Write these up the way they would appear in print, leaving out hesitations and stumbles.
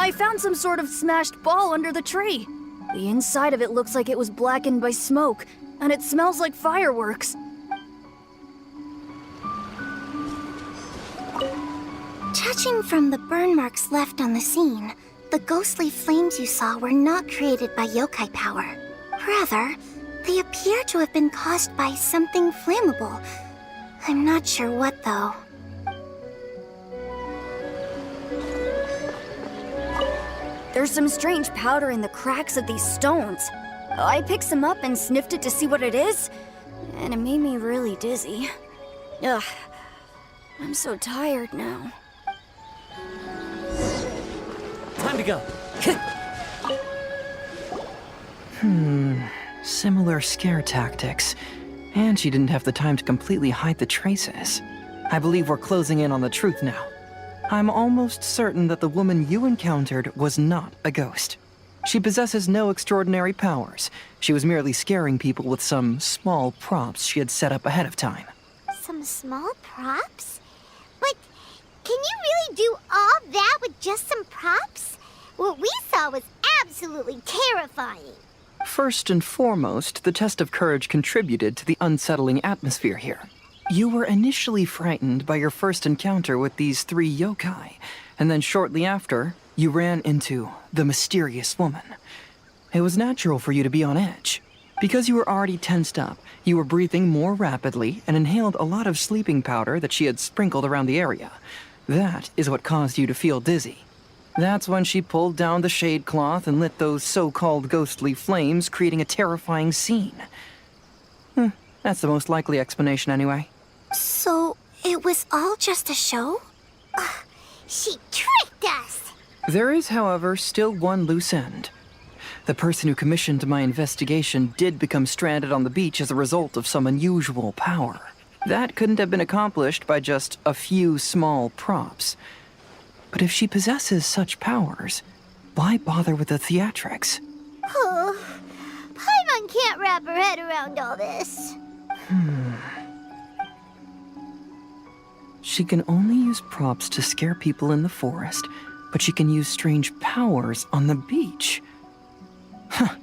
I found some sort of smashed ball under the tree. The inside of it looks like it was blackened by smoke, and it smells like fireworks. Judging from the burn marks left on the scene, the ghostly flames you saw were not created by yokai power. Rather, they appear to have been caused by something flammable. I'm not sure what, though. There's some strange powder in the cracks of these stones. I picked some up and sniffed it to see what it is, and it made me really dizzy. Ugh, I'm so tired now. Time to go. Similar scare tactics. And she didn't have the time to completely hide the traces. I believe we're closing in on the truth now. I'm almost certain that the woman you encountered was not a ghost. She possesses no extraordinary powers. She was merely scaring people with some small props she had set up ahead of time. Some small props? But can you really do all that with just some props? What we saw was absolutely terrifying. First and foremost, the test of courage contributed to the unsettling atmosphere here. You were initially frightened by your first encounter with these 3 yokai, and then shortly after, you ran into the mysterious woman. It was natural for you to be on edge. Because you were already tensed up, you were breathing more rapidly and inhaled a lot of sleeping powder that she had sprinkled around the area. That is what caused you to feel dizzy. That's when she pulled down the shade cloth and lit those so-called ghostly flames, creating a terrifying scene. That's the most likely explanation anyway. So, it was all just a show? She tricked us! There is, however, still one loose end. The person who commissioned my investigation did become stranded on the beach as a result of some unusual power. That couldn't have been accomplished by just a few small props. But if she possesses such powers, why bother with the theatrics? Oh, Paimon can't wrap her head around all this. She can only use props to scare people in the forest, but she can use strange powers on the beach. Huh,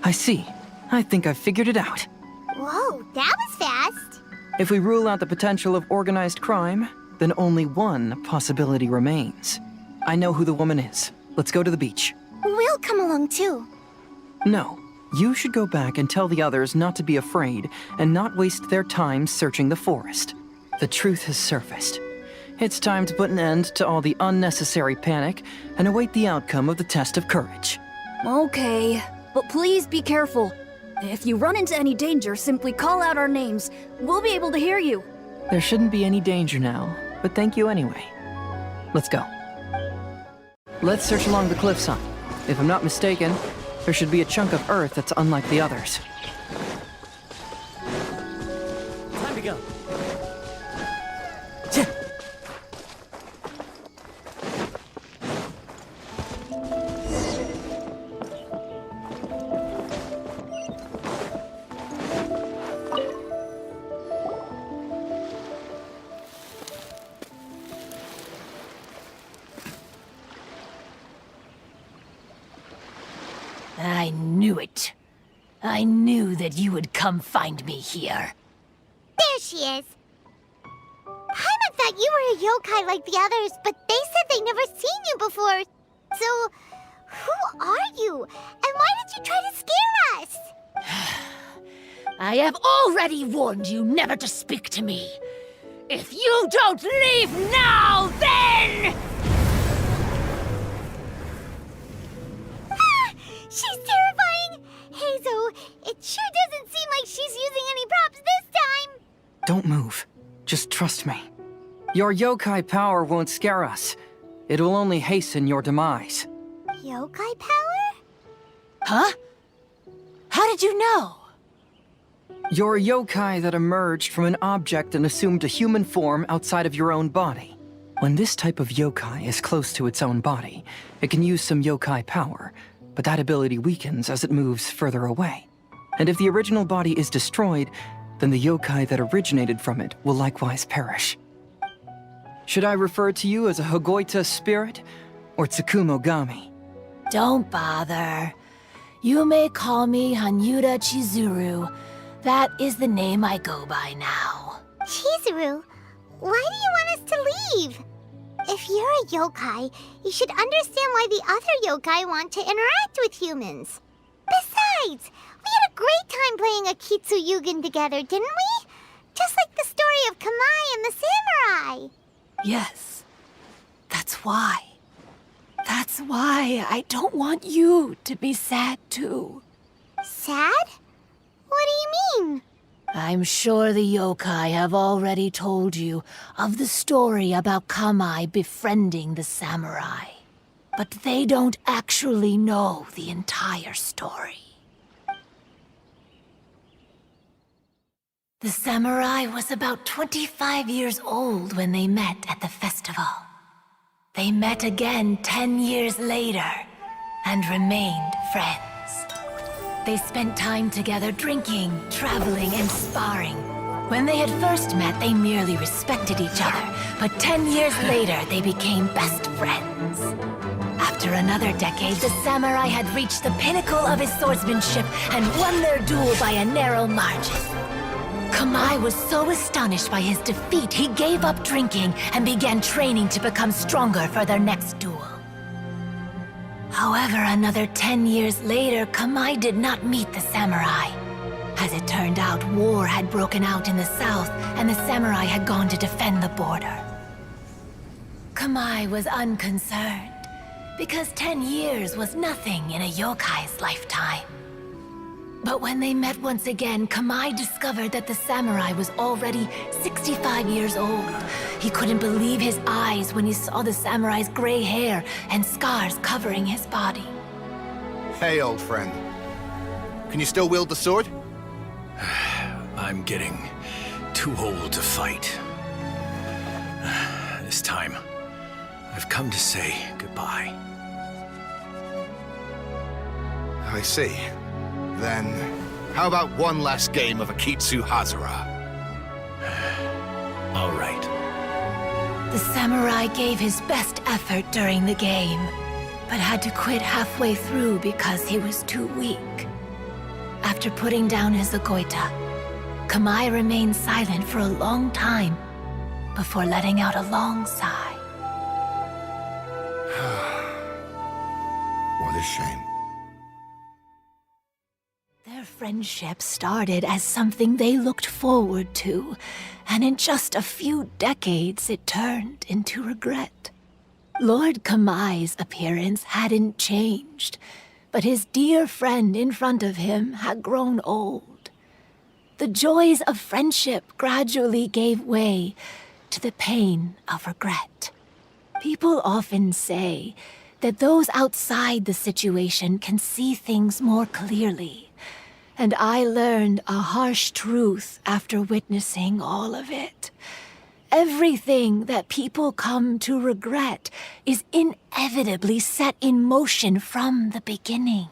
I see. I think I've figured it out. Whoa, that was fast. If we rule out the potential of organized crime, then only one possibility remains. I know who the woman is. Let's go to the beach. We'll come along too. No, you should go back and tell the others not to be afraid and not waste their time searching the forest. The truth has surfaced. It's time to put an end to all the unnecessary panic and await the outcome of the test of courage. Okay, but please be careful. If you run into any danger, simply call out our names. We'll be able to hear you. There shouldn't be any danger now, but thank you anyway. Let's go. Let's search along the cliffside. If I'm not mistaken, there should be a chunk of earth that's unlike the others. Time to go. I knew it. I knew that you would come find me here. There she is. Paimon thought you were a yokai like the others, but they said they never seen you before. So, who are you? And why did you try to scare us? I have already warned you never to speak to me. If you don't leave now, then... She's terrifying! Hazel, it sure doesn't seem like she's using any props this time! Don't move. Just trust me. Your yokai power won't scare us. It will only hasten your demise. Yokai power? Huh? How did you know? You're a yokai that emerged from an object and assumed a human form outside of your own body. When this type of yokai is close to its own body, it can use some yokai power, but that ability weakens as it moves further away. And if the original body is destroyed, then the yokai that originated from it will likewise perish. Should I refer to you as a Hagoita spirit, or Tsukumogami? Don't bother. You may call me Hanyuda Chizuru. That is the name I go by now. Chizuru, why do you want us to leave? If you're a yokai, you should understand why the other yokai want to interact with humans. Besides, we had a great time playing Akitsu Yugen together, didn't we? Just like the story of Kamai and the samurai. Yes. That's why. That's why I don't want you to be sad too. Sad? What do you mean? I'm sure the yokai have already told you of the story about Kamai befriending the samurai. But they don't actually know the entire story. The samurai was about 25 years old when they met at the festival. They met again 10 years later and remained friends. They spent time together drinking, traveling, and sparring. When they had first met, they merely respected each other, but 10 years later, they became best friends. After another decade, the samurai had reached the pinnacle of his swordsmanship and won their duel by a narrow margin. Kamai was so astonished by his defeat, he gave up drinking and began training to become stronger for their next duel. However, another 10 years later, Kamai did not meet the samurai. As it turned out, war had broken out in the south, and the samurai had gone to defend the border. Kamai was unconcerned, because 10 years was nothing in a yokai's lifetime. But when they met once again, Kamai discovered that the samurai was already 65 years old. He couldn't believe his eyes when he saw the samurai's gray hair and scars covering his body. Hey, old friend. Can you still wield the sword? I'm getting too old to fight. This time, I've come to say goodbye. I see. Then, how about one last game of Akitsu Hazara? All right. The samurai gave his best effort during the game, but had to quit halfway through because he was too weak. After putting down his agoita, Kamai remained silent for a long time before letting out a long sigh. What a shame. Their friendship started as something they looked forward to, and in just a few decades it turned into regret. Lord Kamai's appearance hadn't changed, but his dear friend in front of him had grown old. The joys of friendship gradually gave way to the pain of regret. People often say that those outside the situation can see things more clearly. And I learned a harsh truth after witnessing all of it. Everything that people come to regret is inevitably set in motion from the beginning.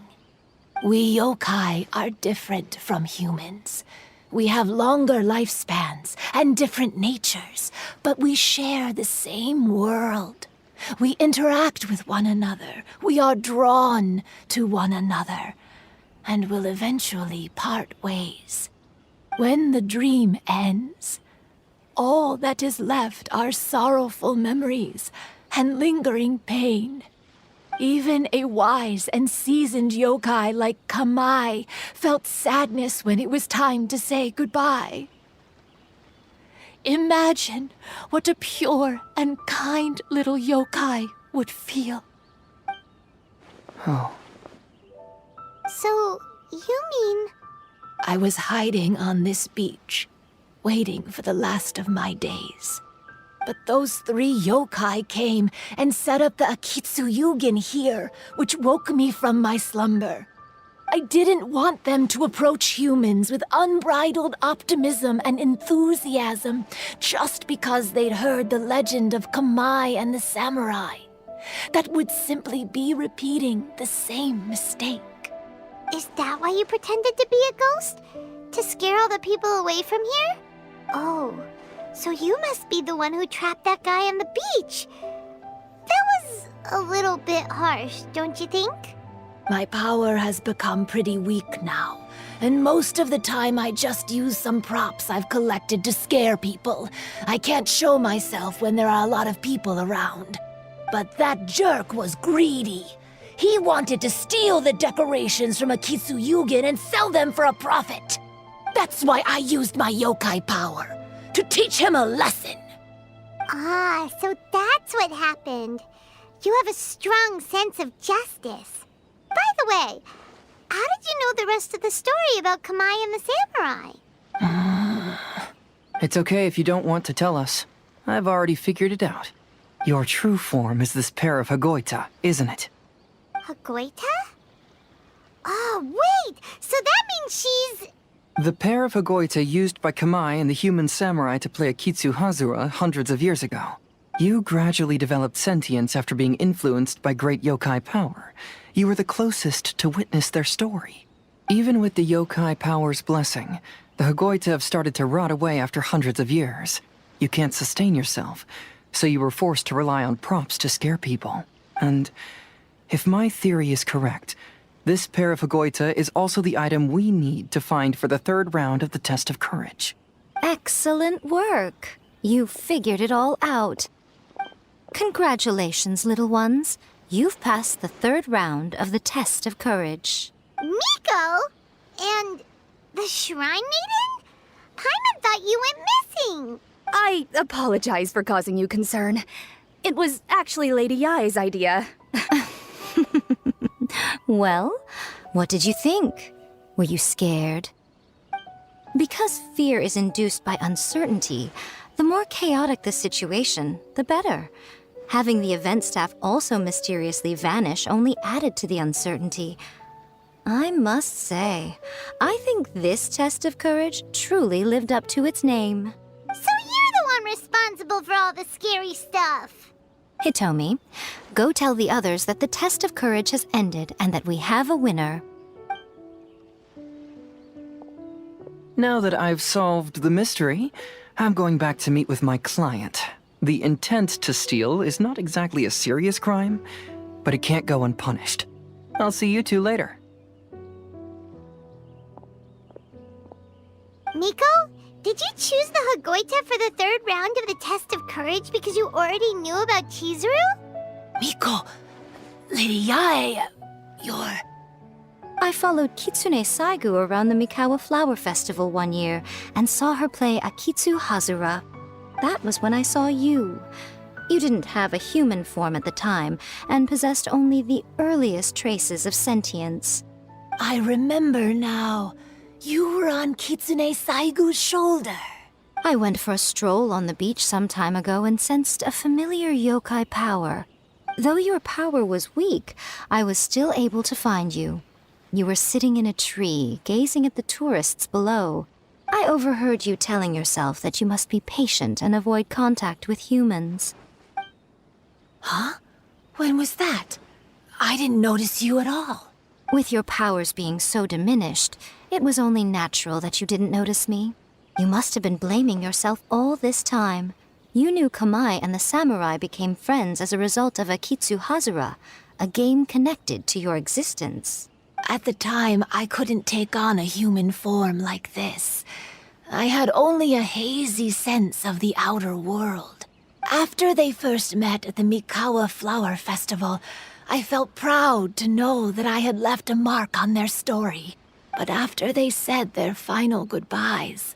We yokai are different from humans. We have longer lifespans and different natures, but we share the same world. We interact with one another. We are drawn to one another, and will eventually part ways. When the dream ends, all that is left are sorrowful memories and lingering pain. Even a wise and seasoned yokai like Kamai felt sadness when it was time to say goodbye. Imagine what a pure and kind little yokai would feel. Oh. So, you mean... I was hiding on this beach, waiting for the last of my days. But those 3 yokai came and set up the Akitsu Yugen here, which woke me from my slumber. I didn't want them to approach humans with unbridled optimism and enthusiasm just because they'd heard the legend of Kamai and the samurai. That would simply be repeating the same mistake. Is that why you pretended to be a ghost? To scare all the people away from here? Oh, so you must be the one who trapped that guy on the beach. That was a little bit harsh, don't you think? My power has become pretty weak now, and most of the time I just use some props I've collected to scare people. I can't show myself when there are a lot of people around. But that jerk was greedy. He wanted to steal the decorations from Akitsu and sell them for a profit. That's why I used my yokai power, to teach him a lesson. Ah, so that's what happened. You have a strong sense of justice. By the way, how did you know the rest of the story about Kamai and the samurai? It's okay if you don't want to tell us. I've already figured it out. Your true form is this pair of Hagoita, isn't it? Hagoita? Oh, wait! So that means she's... The pair of Hagoita used by Kamai and the human samurai to play Akitsu Hazura hundreds of years ago. You gradually developed sentience after being influenced by great yokai power. You were the closest to witness their story. Even with the yokai power's blessing, the Hagoita have started to rot away after hundreds of years. You can't sustain yourself, so you were forced to rely on props to scare people. And if my theory is correct, this pair of Hagoita is also the item we need to find for the third round of the test of courage. Excellent work. You figured it all out. Congratulations, little ones. You've passed the third round of the test of courage. Miko? And the Shrine Maiden? Paimon thought you went missing. I apologize for causing you concern. It was actually Lady Yai's idea. Well, what did you think? Were you scared? Because fear is induced by uncertainty, the more chaotic the situation, the better. Having the event staff also mysteriously vanish only added to the uncertainty. I must say, I think this test of courage truly lived up to its name. So you're the one responsible for all the scary stuff. Hitomi, go tell the others that the test of courage has ended and that we have a winner. Now that I've solved the mystery, I'm going back to meet with my client. The intent to steal is not exactly a serious crime, but it can't go unpunished. I'll see you two later. Miko, did you choose the Hagoita for the third round of the test of courage because you already knew about Chizuru? Miko, Lady Yai, you're... I followed Kitsune Saigu around the Mikawa Flower Festival one year and saw her play Akitsu Hazura. That was when I saw you. You didn't have a human form at the time and possessed only the earliest traces of sentience. I remember now. You were on Kitsune Saigu's shoulder. I went for a stroll on the beach some time ago and sensed a familiar yokai power. Though your power was weak, I was still able to find you. You were sitting in a tree, gazing at the tourists below. I overheard you telling yourself that you must be patient and avoid contact with humans. Huh? When was that? I didn't notice you at all. With your powers being so diminished, it was only natural that you didn't notice me. You must have been blaming yourself all this time. You knew Kamai and the samurai became friends as a result of Akitsu Hazura, a game connected to your existence. At the time, I couldn't take on a human form like this. I had only a hazy sense of the outer world. After they first met at the Mikawa Flower Festival, I felt proud to know that I had left a mark on their story. But after they said their final goodbyes,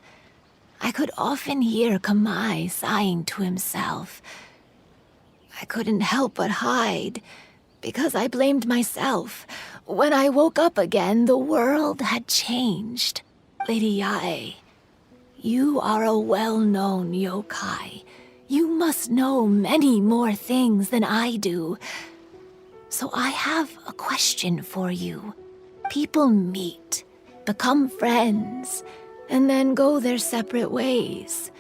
I could often hear Kamai sighing to himself. I couldn't help but hide, because I blamed myself. When I woke up again, the world had changed. Lady Yai, you are a well-known yokai. You must know many more things than I do. So I have a question for you. People meet, become friends, and then go their separate ways.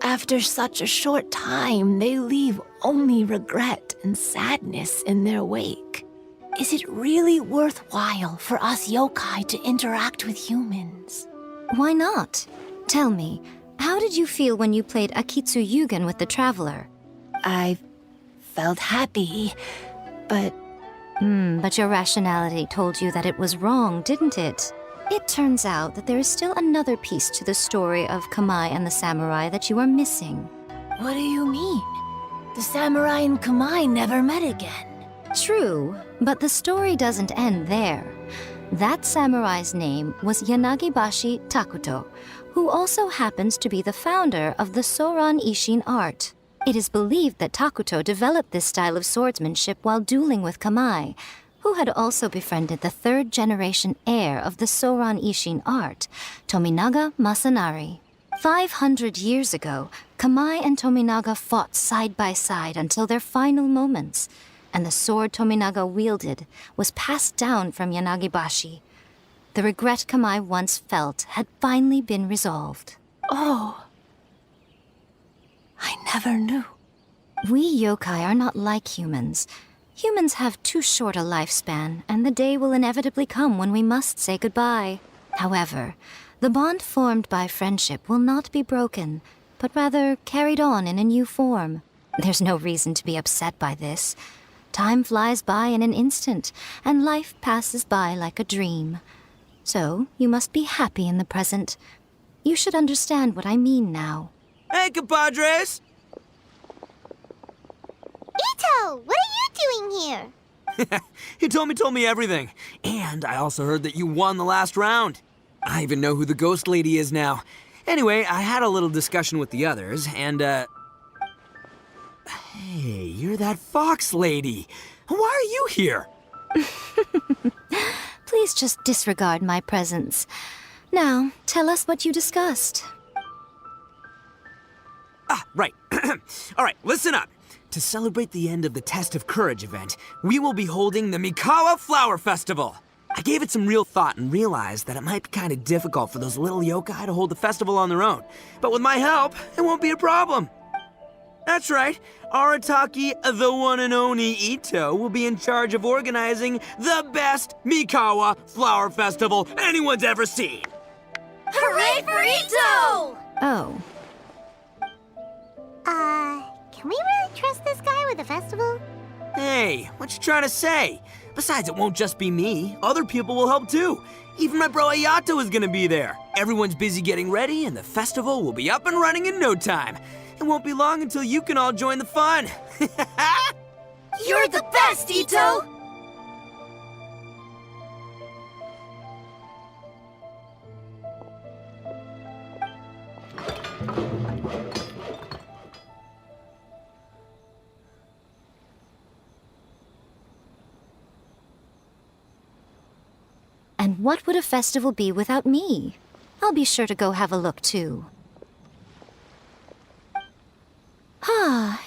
After such a short time, they leave only regret and sadness in their wake. Is it really worthwhile for us yokai to interact with humans? Why not? Tell me, how did you feel when you played Akitsu with the Traveler? I felt happy, but But your rationality told you that it was wrong, didn't it? It turns out that there is still another piece to the story of Kamai and the samurai that you are missing. what do you mean? The samurai and Kamai never met again. True, but the story doesn't end there. That samurai's name was Yanagibashi Takuto, who also happens to be the founder of the Soran Ishin art. It is believed that Takuto developed this style of swordsmanship while dueling with Kamai, who had also befriended the third-generation heir of the Soran Ishin art, Tominaga Masanari. 500 years ago, Kamai and Tominaga fought side by side until their final moments, and the sword Tominaga wielded was passed down from Yanagibashi. The regret Kamai once felt had finally been resolved. Oh. I never knew. We yokai are not like humans. Humans have too short a lifespan, and the day will inevitably come when we must say goodbye. However, the bond formed by friendship will not be broken, but rather carried on in a new form. There's no reason to be upset by this. Time flies by in an instant, and life passes by like a dream. So, you must be happy in the present. You should understand what I mean now. Hey, compadres! Ito, what are you doing here? Hitomi told me everything. And I also heard that you won the last round. I even know who the ghost lady is now. Anyway, I had a little discussion with the others, and, Hey, you're that fox lady. Why are you here? Please just disregard my presence. Now, tell us what you discussed. Ah, right. All right, listen up. To celebrate the end of the Test of Courage event, we will be holding the Mikawa Flower Festival. I gave it some real thought and realized that it might be kind of difficult for those little yokai to hold the festival on their own. But with my help, it won't be a problem. That's right. Arataki, the one and only Ito, will be in charge of organizing the best Mikawa Flower Festival anyone's ever seen. Hooray for Ito! Oh, Can we really trust this guy with the festival? Hey, what you trying to say? Besides, it won't just be me. Other people will help too. Even my bro Ayato is gonna be there. Everyone's busy getting ready, and the festival will be up and running in no time. It won't be long until you can all join the fun. You're the best, Ito! and what would a festival be without me? I'll be sure to go have a look too.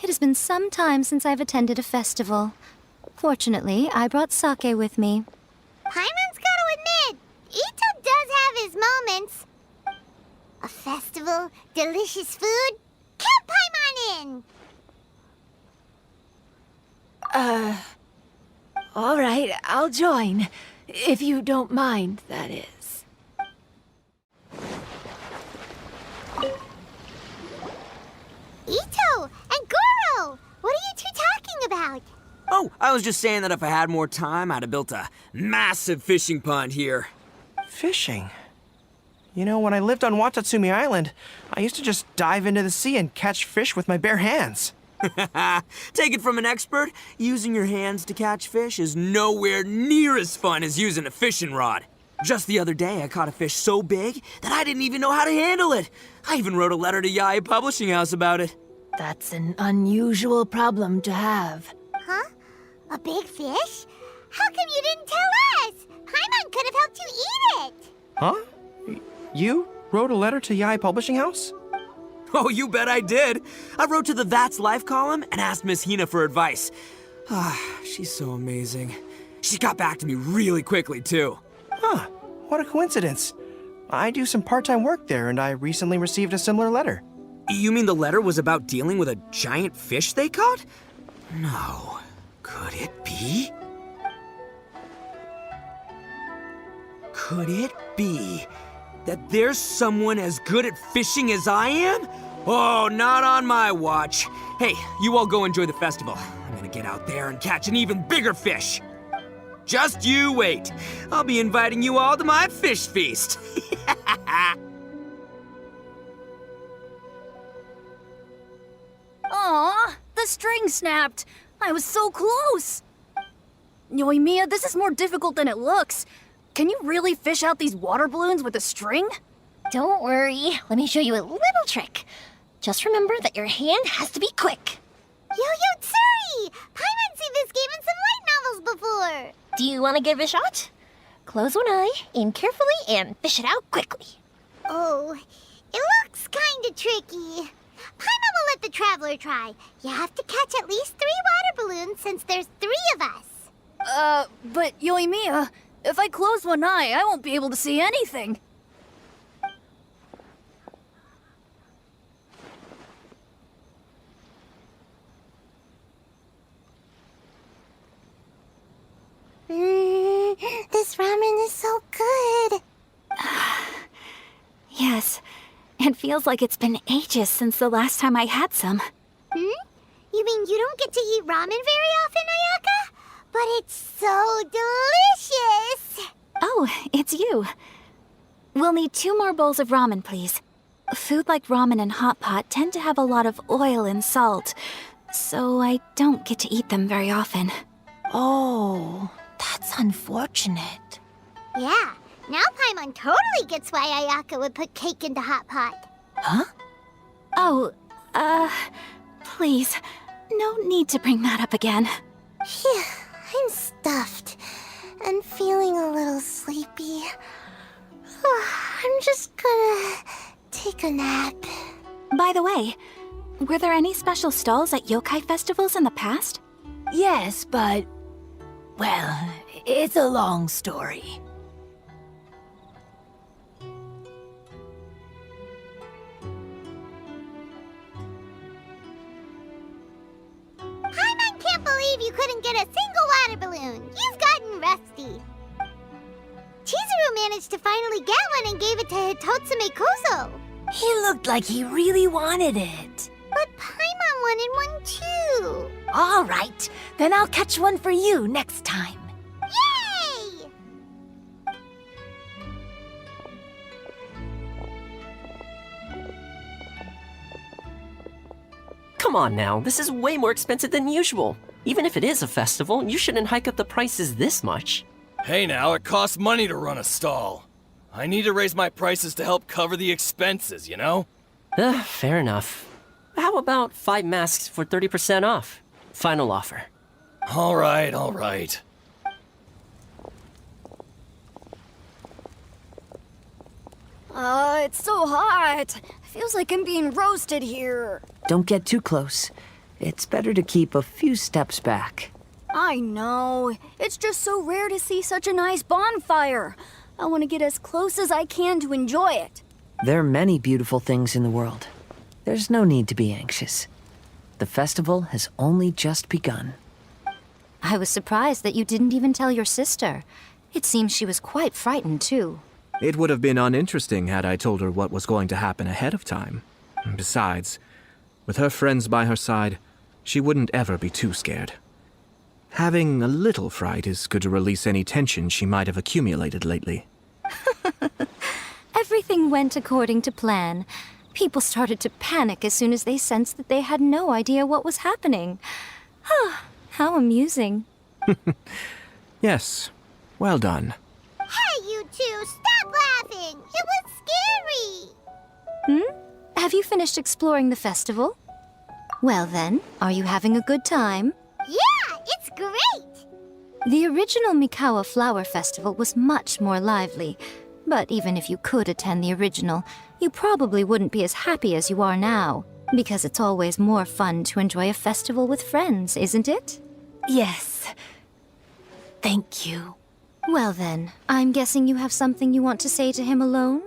It has been some time since I've attended a festival. Fortunately, I brought sake with me. Paimon's gotta admit, Ito does have his moments. A festival, delicious food, count Paimon in! All right, I'll join. If you don't mind, that is. Ito and Goro, what are you two talking about? Oh, I was just saying that if I had more time, I'd have built a massive fishing pond here. Fishing? You know, when I lived on Watatsumi Island, I used to just dive into the sea and catch fish with my bare hands. Take it from an expert, using your hands to catch fish is nowhere near as fun as using a fishing rod. Just the other day, I caught a fish so big that I didn't even know how to handle it. I even wrote a letter to Yae Publishing House about it. That's an unusual problem to have. Huh? A big fish? How come you didn't tell us? Paimon could have helped you eat it! Huh? You wrote a letter to Yae Publishing House? Oh, you bet I did. I wrote to the That's Life column and asked Miss Hina for advice. She's so amazing. She got back to me really quickly, too. Huh, what a coincidence. I do some part-time work there, and I recently received a similar letter. You mean the letter was about dealing with a giant fish they caught? No. Could it be? Could it be that there's someone as good at fishing as I am? Oh, not on my watch. Hey, you all go enjoy the festival. I'm gonna get out there and catch an even bigger fish. Just you wait. I'll be inviting you all to my fish feast. Aw, the string snapped. I was so close. Yoimiya, this is more difficult than it looks. Can you really fish out these water balloons with a string? Don't worry. Let me show you a little trick. Just remember that your hand has to be quick. Yo-Yo Tsuri! Paimon's seen this game in some light novels before. Do you want to give it a shot? Close one eye, aim carefully, and fish it out quickly. Oh, it looks kinda tricky. Paimon will let the traveler try. You have to catch at least 3 water balloons since there's 3 of us. But Yoimiya, if I close one eye, I won't be able to see anything. This ramen is so good. Yes, it feels like it's been ages since the last time I had some. You mean you don't get to eat ramen very often, Ayaka? But it's so delicious! Oh, it's you. We'll need 2 more bowls of ramen, please. Food like ramen and hot pot tend to have a lot of oil and salt, so I don't get to eat them very often. Oh, that's unfortunate. Yeah, now Paimon totally gets why Ayaka would put cake into hot pot. Huh? Oh, please, no need to bring that up again. Phew, I'm stuffed and feeling a little sleepy. I'm just gonna take a nap. By the way, were there any special stalls at yokai festivals in the past? Yes, but... well, it's a long story. Paimon can't believe you couldn't get a single water balloon. You've gotten rusty. Chizuru managed to finally get one and gave it to Hitotsume Kozo. He looked like he really wanted it. But Paimon wanted one too. All right, then I'll catch one for you next time. Yay! Come on now, this is way more expensive than usual. Even if it is a festival, you shouldn't hike up the prices this much. Hey now, it costs money to run a stall. I need to raise my prices to help cover the expenses, you know? Fair enough. How about 5 masks for 30% off? Final offer. All right, all right. It's so hot. Feels like I'm being roasted here. Don't get too close. It's better to keep a few steps back. I know. It's just so rare to see such a nice bonfire. I want to get as close as I can to enjoy it. There are many beautiful things in the world. There's no need to be anxious. The festival has only just begun. I was surprised that you didn't even tell your sister. It seems she was quite frightened, too. It would have been uninteresting had I told her what was going to happen ahead of time. Besides, with her friends by her side, she wouldn't ever be too scared. Having a little fright is good to release any tension she might have accumulated lately. Everything went according to plan. People started to panic as soon as they sensed that they had no idea what was happening. How amusing. Yes, well done. Hey, you two, stop laughing! It was scary! Have you finished exploring the festival? Well then, are you having a good time? Yeah, it's great! The original Mikawa Flower Festival was much more lively. But even if you could attend the original, you probably wouldn't be as happy as you are now. Because it's always more fun to enjoy a festival with friends, isn't it? Yes. Thank you. Well then, I'm guessing you have something you want to say to him alone?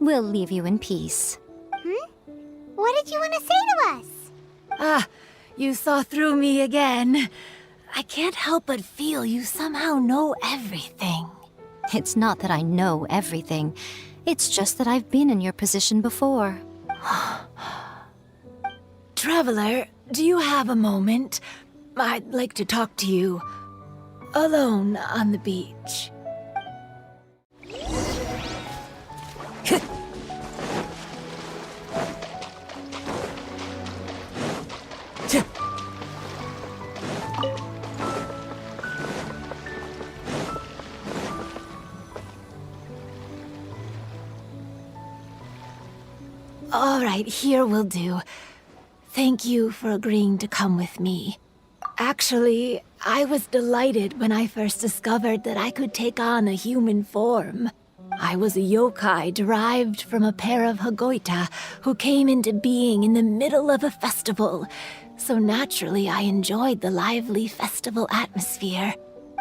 We'll leave you in peace. What did you want to say to us? You saw through me again. I can't help but feel you somehow know everything. It's not that I know everything. It's just that I've been in your position before. Traveler, do you have a moment? I'd like to talk to you alone on the beach. All right, here will do. Thank you for agreeing to come with me. Actually, I was delighted when I first discovered that I could take on a human form. I was a yokai derived from a pair of Hagoita who came into being in the middle of a festival, so naturally I enjoyed the lively festival atmosphere.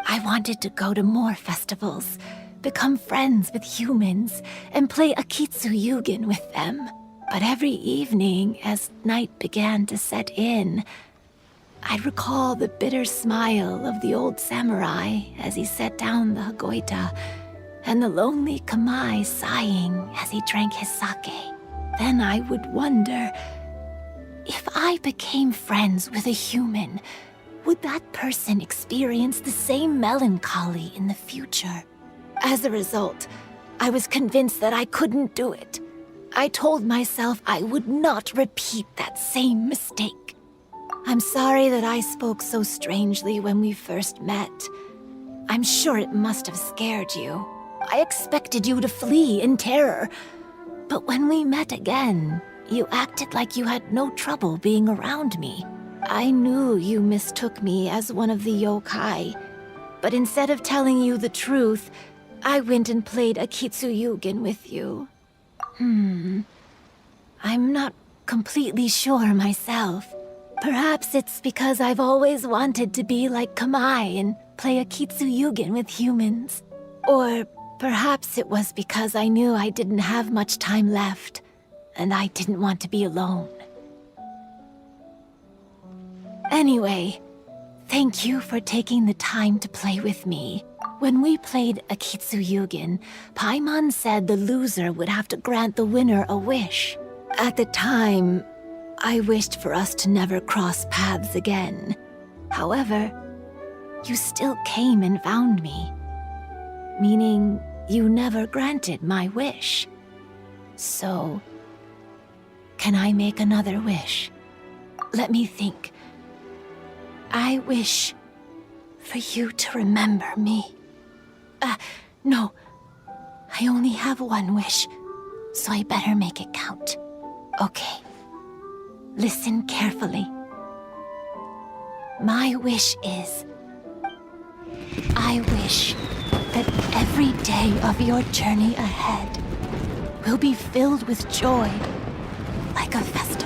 I wanted to go to more festivals, become friends with humans, and play Akitsu Yugen with them. But every evening, as night began to set in, I'd recall the bitter smile of the old samurai as he set down the Hagoita, and the lonely Kamai sighing as he drank his sake. Then I would wonder, if I became friends with a human, would that person experience the same melancholy in the future? As a result, I was convinced that I couldn't do it. I told myself I would not repeat that same mistake. I'm sorry that I spoke so strangely when we first met. I'm sure it must have scared you. I expected you to flee in terror. But when we met again, you acted like you had no trouble being around me. I knew you mistook me as one of the yokai. But instead of telling you the truth, I went and played Akitsu Yugen with you. I'm not completely sure myself. Perhaps it's because I've always wanted to be like Kamai and play Akitsu Yugen with humans. Or perhaps it was because I knew I didn't have much time left, and I didn't want to be alone. Anyway, thank you for taking the time to play with me. When we played Akitsu Yugen, Paimon said the loser would have to grant the winner a wish. At the time, I wished for us to never cross paths again. However, you still came and found me, meaning you never granted my wish. So, can I make another wish? Let me think. I wish for you to remember me. No. I only have one wish, so I better make it count. Okay. Listen carefully. My wish is, I wish that every day of your journey ahead will be filled with joy, like a festival.